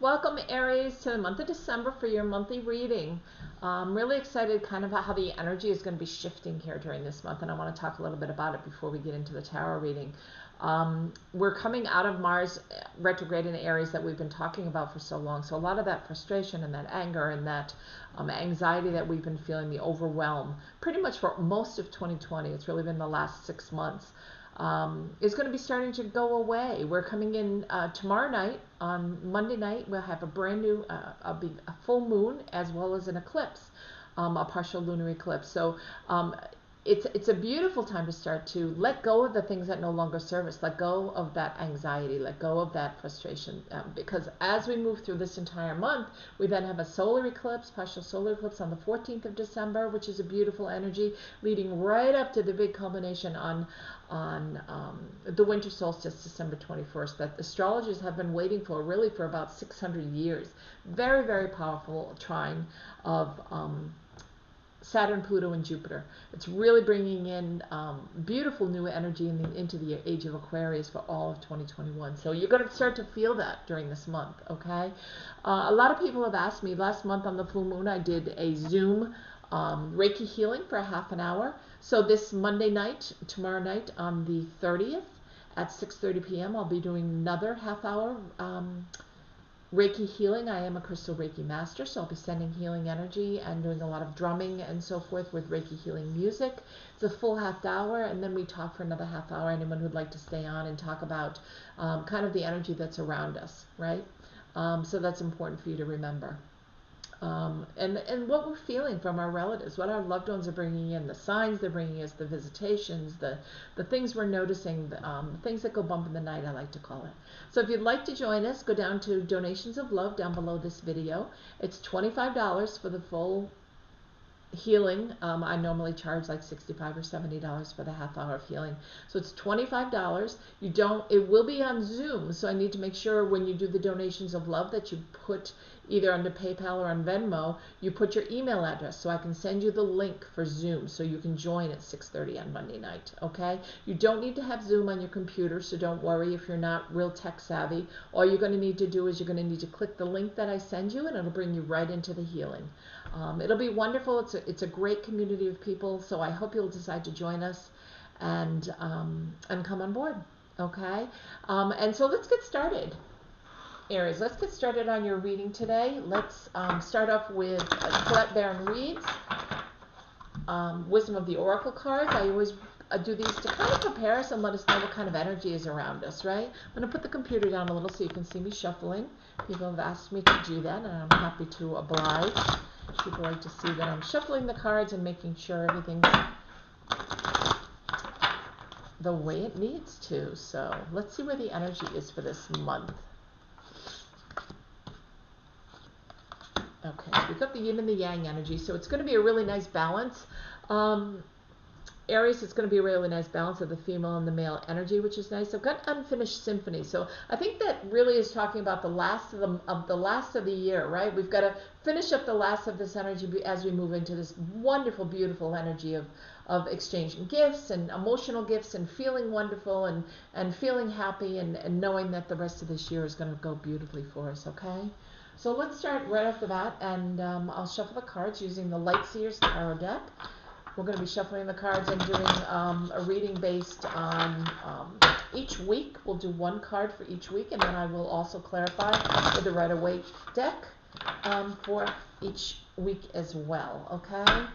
Welcome, Aries, to the month of December for your monthly reading. I'm really excited kind of how the energy is going to be shifting here during this month, and I want to talk a little bit about it before we get into the tarot reading. We're coming out of Mars retrograde in Aries that we've been talking about for so long, so a lot of that frustration and that anger and that anxiety that we've been feeling, the overwhelm, pretty much for most of 2020, it's really been the last 6 months, is going to be starting to go away. We're coming in tomorrow night. On Monday night, we'll have a brand new, a full moon as well as an eclipse, a partial lunar eclipse. So it's a beautiful time to start to let go of the things that no longer serve us, let go of that anxiety, let go of that frustration, because as we move through this entire month, we then have a solar eclipse, partial solar eclipse on the 14th of December, which is a beautiful energy leading right up to the big culmination on the winter solstice, December 21st, that astrologers have been waiting for really for about 600 years. Very, very powerful trine of Saturn, Pluto, and Jupiter. It's really bringing in beautiful new energy into the age of Aquarius for all of 2021. So you're going to start to feel that during this month, okay? A lot of people have asked me, last month on the full moon, I did a Zoom Reiki healing for a half an hour. So this Monday night, tomorrow night on the 30th at 6:30 p.m., I'll be doing another half hour Reiki healing. I am a crystal Reiki master, so I'll be sending healing energy and doing a lot of drumming and so forth with Reiki healing music. It's a full half hour, and then we talk for another half hour. Anyone who'd like to stay on and talk about kind of the energy that's around us, right? So that's important for you to remember. And what we're feeling from our relatives, what our loved ones are bringing in, the signs they're bringing us, the visitations, the things we're noticing, the things that go bump in the night, I like to call it. So if you'd like to join us, go down to Donations of Love down below this video. It's $25 for the full healing. I normally charge like $65 or $70 for the half hour of healing. So it's $25. It will be on Zoom. So I need to make sure when you do the Donations of Love that you put either under PayPal or on Venmo, you put your email address so I can send you the link for Zoom so you can join at 6:30 on Monday night, okay? You don't need to have Zoom on your computer, so don't worry if you're not real tech savvy. All you're going to need to do is you're going to need to click the link that I send you, and it'll bring you right into the healing. It'll be wonderful. It's a great community of people, so I hope you'll decide to join us and come on board, okay? And so let's get started. Aries, let's get started on your reading today. Let's start off with Colette Baron Reed's Wisdom of the Oracle cards. I always do these to kind of prepare us and let us know what kind of energy is around us, right? I'm going to put the computer down a little so you can see me shuffling. People have asked me to do that, and I'm happy to oblige. People like to see that I'm shuffling the cards and making sure everything's the way it needs to. So let's see where the energy is for this month. Okay, so we've got the yin and the yang energy, so it's going to be a really nice balance. Aries, it's going to be a really nice balance of the female and the male energy, which is nice. I've got Unfinished Symphony, so I think that really is talking about the last of the year, right? We've got to finish up the last of this energy as we move into this wonderful, beautiful energy of exchanging gifts and emotional gifts and feeling wonderful and feeling happy and knowing that the rest of this year is going to go beautifully for us, okay? So let's start right off the bat, and I'll shuffle the cards using the Light Seers Tarot deck. We're going to be shuffling the cards and doing a reading based on each week. We'll do one card for each week, and then I will also clarify with the Rider-Waite deck for each week as well, okay?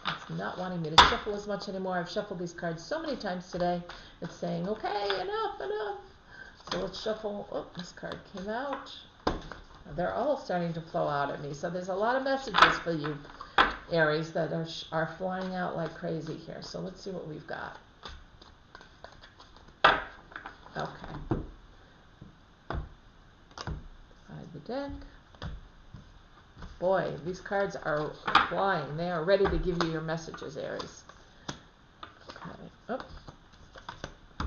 It's not wanting me to shuffle as much anymore. I've shuffled these cards so many times today. It's saying, okay, enough. So let's shuffle. Oh, this card came out. They're all starting to flow out at me. So there's a lot of messages for you, Aries, that are flying out like crazy here. So let's see what we've got. Okay. Side the deck. Boy, these cards are flying. They are ready to give you your messages, Aries. Okay. Oh.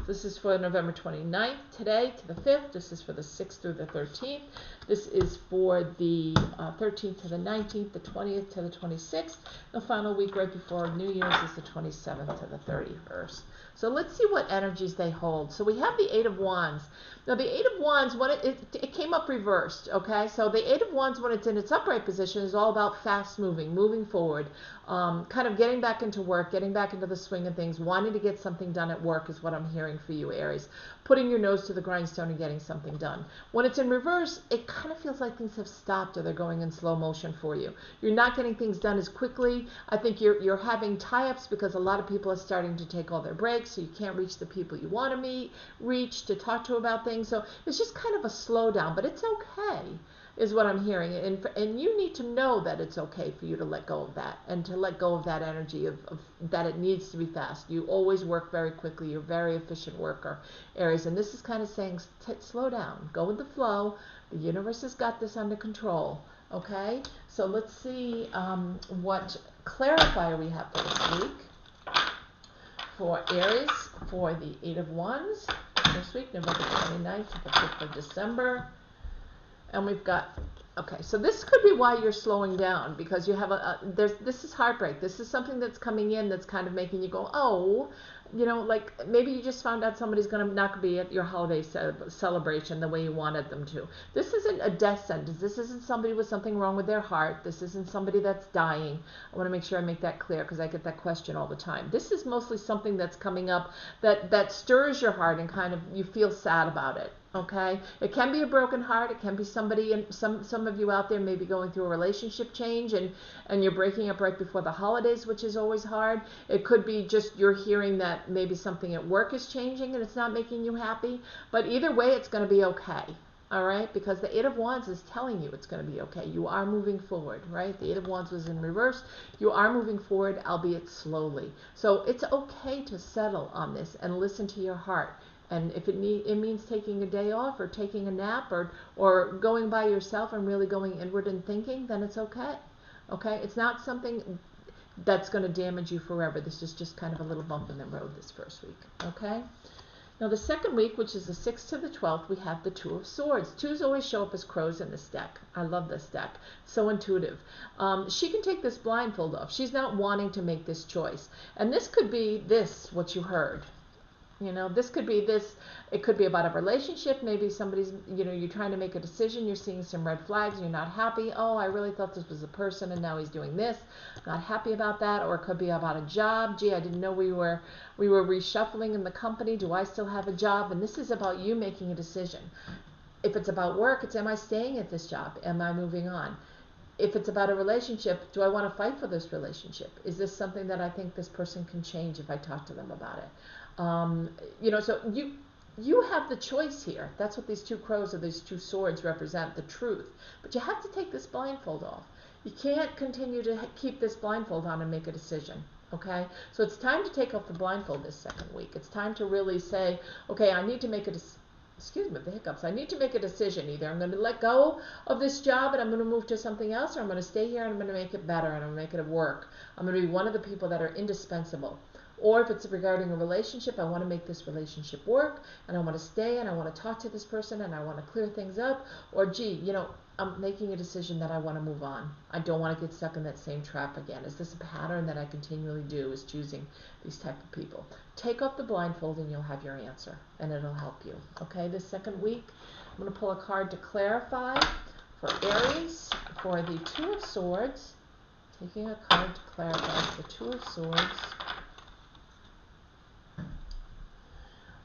This is for November 29th, today to the 5th. This is for the 6th through the 13th. This is for the 13th to the 19th, the 20th to the 26th. The final week right before New Year's is the 27th to the 31st. So let's see what energies they hold. So we have the Eight of Wands. Now the Eight of Wands, when it came up reversed, okay? So the Eight of Wands, when it's in its upright position, is all about fast moving, moving forward, kind of getting back into work, getting back into the swing of things, wanting to get something done at work is what I'm hearing for you, Aries. Putting your nose to the grindstone and getting something done. When it's in reverse, it kind of feels like things have stopped or they're going in slow motion for you. You're not getting things done as quickly. I think you're having tie-ups because a lot of people are starting to take all their breaks, so you can't reach the people you want to reach to talk to about things. So it's just kind of a slowdown, but it's okay, is what I'm hearing. And you need to know that it's okay for you to let go of that and to let go of that energy of that it needs to be fast. You always work very quickly. You're a very efficient worker, Aries. And this is kind of saying, slow down, go with the flow. The universe has got this under control. Okay, so let's see what clarifier we have for this week. For Aries, for the Eight of Wands, this week, November 29th to the 5th of December. And we've got, okay, so this could be why you're slowing down, because you have this is heartbreak. This is something that's coming in that's kind of making you go, oh, you know, like maybe you just found out somebody's going to not be at your holiday celebration the way you wanted them to. This isn't a death sentence. This isn't somebody with something wrong with their heart. This isn't somebody that's dying. I want to make sure I make that clear because I get that question all the time. This is mostly something that's coming up that stirs your heart and kind of you feel sad about it. Okay, it can be a broken heart. It can be somebody, and some of you out there may be going through a relationship change and you're breaking up right before the holidays, which is always hard. It could be just you're hearing that maybe something at work is changing and it's not making you happy. But either way, it's going to be okay. All right, because the Eight of Wands is telling you it's going to be okay. You are moving forward, right? The Eight of Wands was in reverse. You are moving forward, albeit slowly. So it's okay to settle on this and listen to your heart. And if it means taking a day off or taking a nap or going by yourself and really going inward and thinking, then it's okay. Okay? It's not something that's going to damage you forever. This is just kind of a little bump in the road this first week. Okay? Now the second week, which is the 6th to the 12th, we have the Two of Swords. Twos always show up as crows in this deck. I love this deck. So intuitive. She can take this blindfold off. She's not wanting to make this choice. And this could be what you heard. You know, this could be this, it could be about a relationship. Maybe somebody's, you know, you're trying to make a decision, you're seeing some red flags, you're not happy. Oh, I really thought this was a person and now he's doing this. Not happy about that. Or it could be about a job. Gee, I didn't know we were reshuffling in the company. Do I still have a job? And this is about you making a decision. If it's about work, it's am I staying at this job? Am I moving on? If it's about a relationship, do I want to fight for this relationship? Is this something that I think this person can change if I talk to them about it? You know, so you have the choice here. That's what these two crows or these two swords represent, the truth. But you have to take this blindfold off. You can't continue to keep this blindfold on and make a decision. Okay? So it's time to take off the blindfold this second week. It's time to really say, okay, I need to make a decision. Excuse me, the hiccups. I need to make a decision. Either I'm going to let go of this job and I'm going to move to something else, or I'm going to stay here and I'm going to make it better and I'm going to make it work. I'm going to be one of the people that are indispensable. Or if it's regarding a relationship, I want to make this relationship work and I want to stay and I want to talk to this person and I want to clear things up. Or gee, you know, I'm making a decision that I want to move on. I don't want to get stuck in that same trap again. Is this a pattern that I continually do, is choosing these type of people? Take off the blindfold and you'll have your answer and it'll help you. Okay, this second week, I'm going to pull a card to clarify for Aries for the Two of Swords. Taking a card to clarify the Two of Swords.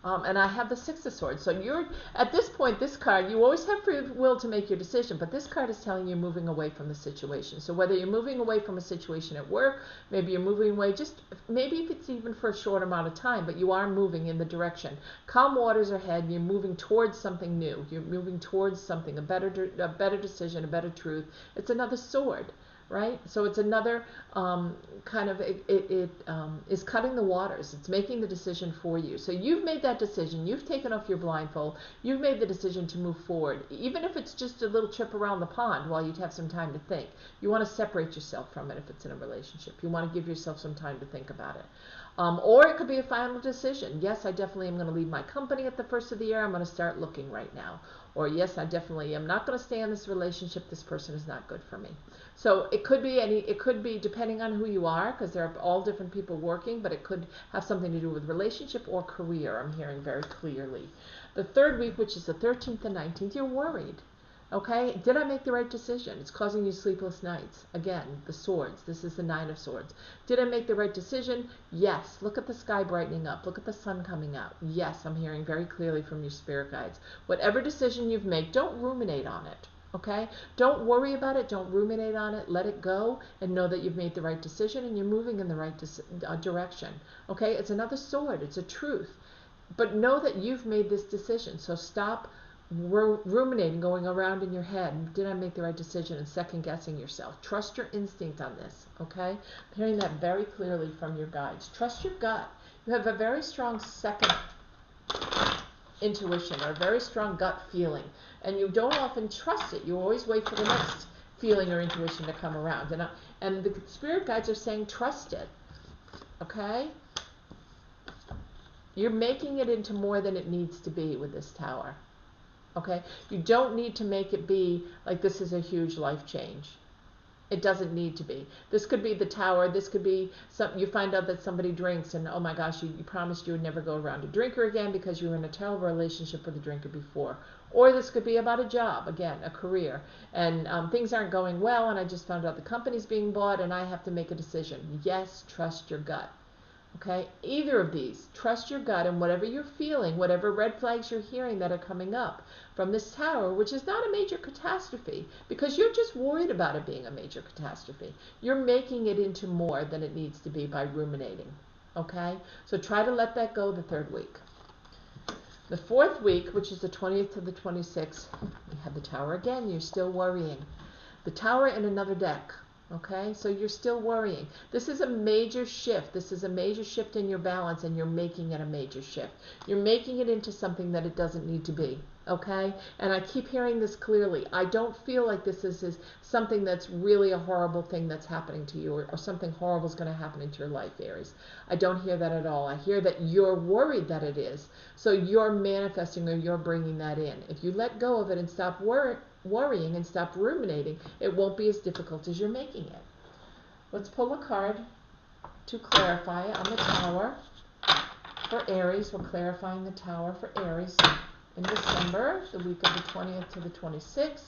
And I have the Six of Swords. So you're, at this point, this card, you always have free will to make your decision, but this card is telling you moving away from the situation. So whether you're moving away from a situation at work, maybe you're moving away, just maybe if it's even for a short amount of time, but you are moving in the direction. Calm waters ahead, you're moving towards something new. You're moving towards something, a better decision, a better truth. It's another sword. Right? So it's another kind of, it is cutting the waters. It's making the decision for you. So you've made that decision. You've taken off your blindfold. You've made the decision to move forward. Even if it's just a little trip around the pond while you'd have some time to think. You want to separate yourself from it if it's in a relationship. You want to give yourself some time to think about it. Or it could be a final decision. Yes, I definitely am going to leave my company at the first of the year. I'm going to start looking right now. Or yes, I definitely am not going to stay in this relationship. This person is not good for me. So it could be it could be depending on who you are, because there are all different people working, but it could have something to do with relationship or career. I'm hearing very clearly. The third week, which is the 13th and 19th, you're worried. Okay, did I make the right decision? It's causing you sleepless nights. Again, the swords. This is the 9 of swords. Did I make the right decision? Yes. Look at the sky brightening up. Look at the sun coming out. Yes, I'm hearing very clearly from your spirit guides. Whatever decision you've made, don't ruminate on it. Okay? Don't worry about it. Don't ruminate on it. Let it go and know that you've made the right decision and you're moving in the right direction. Okay? It's another sword. It's a truth. But know that you've made this decision. So stop ruminating, going around in your head. Did I make the right decision? And second guessing yourself. Trust your instinct on this. Okay? I'm hearing that very clearly from your guides. Trust your gut. You have a very strong second intuition or a very strong gut feeling. And you don't often trust it. You always wait for the next feeling or intuition to come around. And the spirit guides are saying trust it. Okay? You're making it into more than it needs to be with this tower. Okay? You don't need to make it be like this is a huge life change. It doesn't need to be. This could be the tower. This could be you find out that somebody drinks and oh my gosh, you promised you would never go around a drinker again because you were in a terrible relationship with a drinker before. Or this could be about a job, again, a career. And things aren't going well and I just found out the company's being bought and I have to make a decision. Yes, trust your gut. Okay, either of these, trust your gut and whatever you're feeling, whatever red flags you're hearing that are coming up from this tower, which is not a major catastrophe, because you're just worried about it being a major catastrophe. You're making it into more than it needs to be by ruminating. Okay, so try to let that go the third week. The fourth week, which is the 20th to the 26th, we have the tower again. You're still worrying. The tower in another deck. Okay, so you're still worrying. This is a major shift. This is a major shift in your balance, and you're making it a major shift. You're making it into something that it doesn't need to be. Okay, and I keep hearing this clearly. I don't feel like this is something that's really a horrible thing that's happening to you, or something horrible is going to happen into your life, Aries. I don't hear that at all. I hear that you're worried that it is. So you're manifesting or you're bringing that in. If you let go of it and stop worrying and stop ruminating, it won't be as difficult as you're making it. Let's pull a card to clarify it on the tower for Aries. We're clarifying the tower for Aries in December, the week of the 20th to the 26th.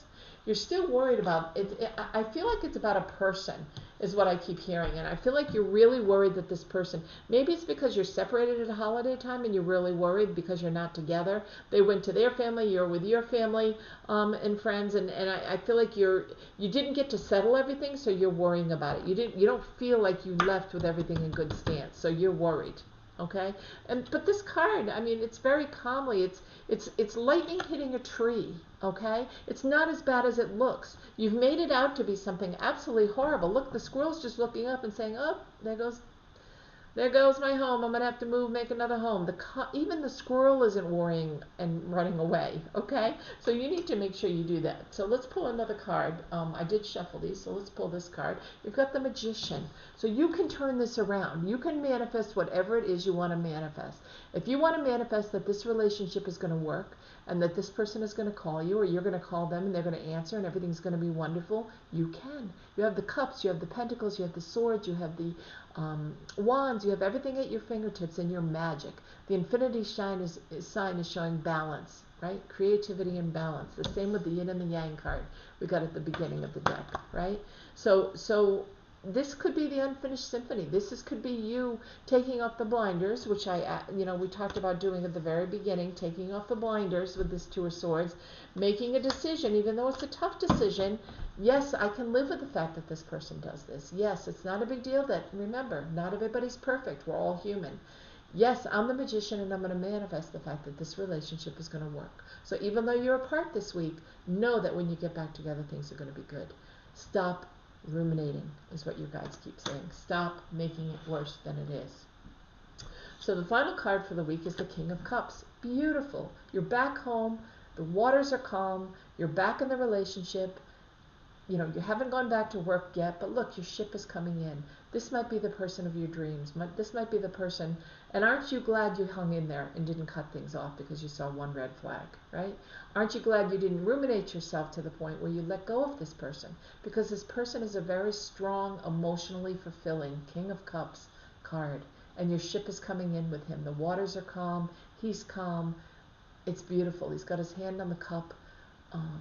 You're still worried about it. I feel like it's about a person is what I keep hearing. And I feel like you're really worried that this person, maybe it's because you're separated at a holiday time and you're really worried because you're not together. They went to their family, you're with your family and friends. And I feel like you didn't get to settle everything, so you're worrying about it. You don't feel like you left with everything in good stance, so you're worried. Okay, but this card, I mean, it's very calmly. It's lightning hitting a tree. Okay, it's not as bad as it looks. You've made it out to be something absolutely horrible. Look, the squirrel's just looking up and saying, "Oh, there goes my home. I'm gonna have to move, make another home." Even the squirrel isn't worrying and running away. Okay, so you need to make sure you do that. So let's pull another card. I did shuffle these, so let's pull this card. You've got the Magician, so you can turn this around. You can manifest whatever it is you want to manifest. If you want to manifest that this relationship is going to work and that this person is going to call you, or you're going to call them and they're going to answer and everything's going to be wonderful, you can. You have the cups, you have the pentacles, you have the swords, you have the wands, you have everything at your fingertips and your magic. The infinity sign is showing balance, right? Creativity and balance. The same with the yin and the yang card we got at the beginning of the deck, right? So this could be the unfinished symphony. Could be you taking off the blinders, which we talked about doing at the very beginning, taking off the blinders with this Two of Swords, making a decision, even though it's a tough decision. Yes, I can live with the fact that this person does this. Yes, it's not a big deal that, remember, not everybody's perfect. We're all human. Yes, I'm the Magician and I'm going to manifest the fact that this relationship is going to work. So even though you're apart this week, know that when you get back together, things are going to be good. Stop ruminating is what your guides keep saying. Stop making it worse than it is. So the final card for the week is the King of Cups. Beautiful. You're back home. The waters are calm. You're back in the relationship. you haven't gone back to work yet, but look, your ship is coming in. This might be the person of your dreams. This might be the person. And aren't you glad you hung in there and didn't cut things off because you saw one red flag, right? Aren't you glad you didn't ruminate yourself to the point where you let go of this person? Because this person is a very strong, emotionally fulfilling King of Cups card. And your ship is coming in with him. The waters are calm. He's calm. It's beautiful. He's got his hand on the cup.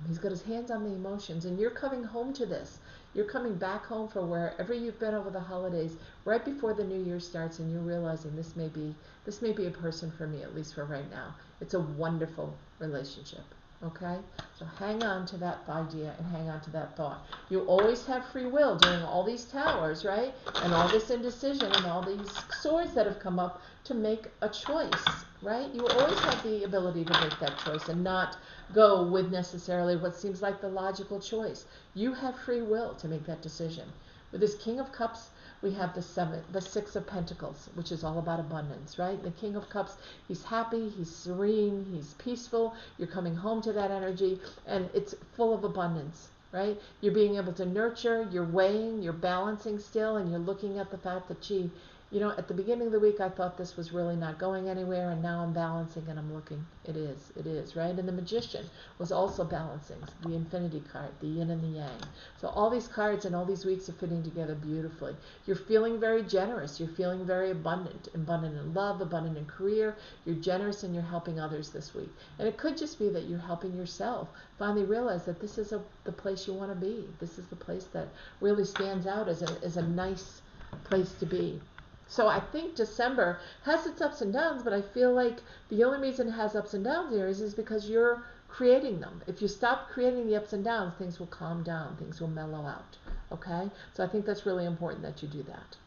He's got his hands on the emotions, and you're coming home to this. You're coming back home for wherever you've been over the holidays, right before the new year starts, and you're realizing this may be a person for me, at least for right now. It's a wonderful relationship. Okay? So hang on to that idea and hang on to that thought. You always have free will during all these towers, right? And all this indecision and all these swords that have come up to make a choice, right? You always have the ability to make that choice and not go with necessarily what seems like the logical choice. You have free will to make that decision. With this King of Cups, we have the Six of Pentacles, which is all about abundance, right? The King of Cups, he's happy, he's serene, he's peaceful. You're coming home to that energy, and it's full of abundance, right? You're being able to nurture, you're weighing, you're balancing still, and you're looking at the fact that, gee, at the beginning of the week, I thought this was really not going anywhere, and now I'm balancing and I'm looking. It is, right? And the Magician was also balancing, the Infinity card, the Yin and the Yang. So all these cards and all these weeks are fitting together beautifully. You're feeling very generous. You're feeling very abundant in love, abundant in career. You're generous and you're helping others this week. And it could just be that you're helping yourself finally realize that this is the place you want to be. This is the place that really stands out as a nice place to be. So I think December has its ups and downs, but I feel like the only reason it has ups and downs, Aries, is because you're creating them. If you stop creating the ups and downs, things will calm down, things will mellow out. Okay? So I think that's really important that you do that.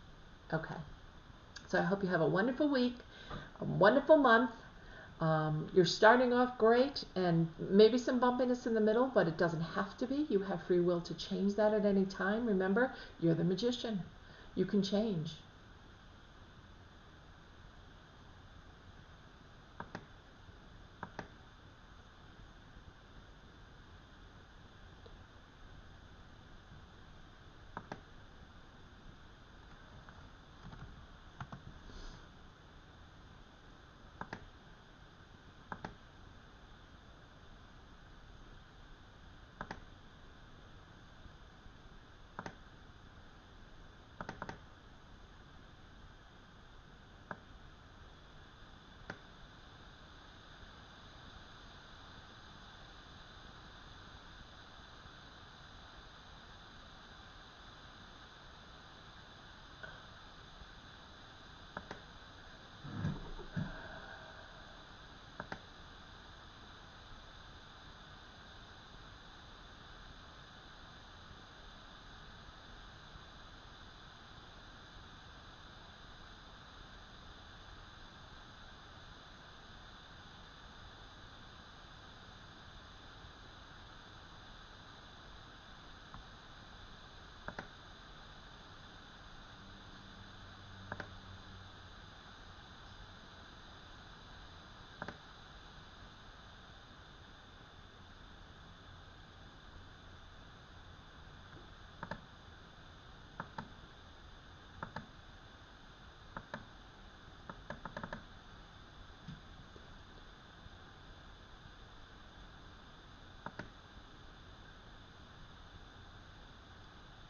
Okay. So I hope you have a wonderful week, a wonderful month. You're starting off great, and maybe some bumpiness in the middle, but it doesn't have to be. You have free will to change that at any time. Remember, you're the magician. You can change.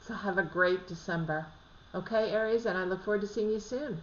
So have a great December. Okay, Aries, and I look forward to seeing you soon.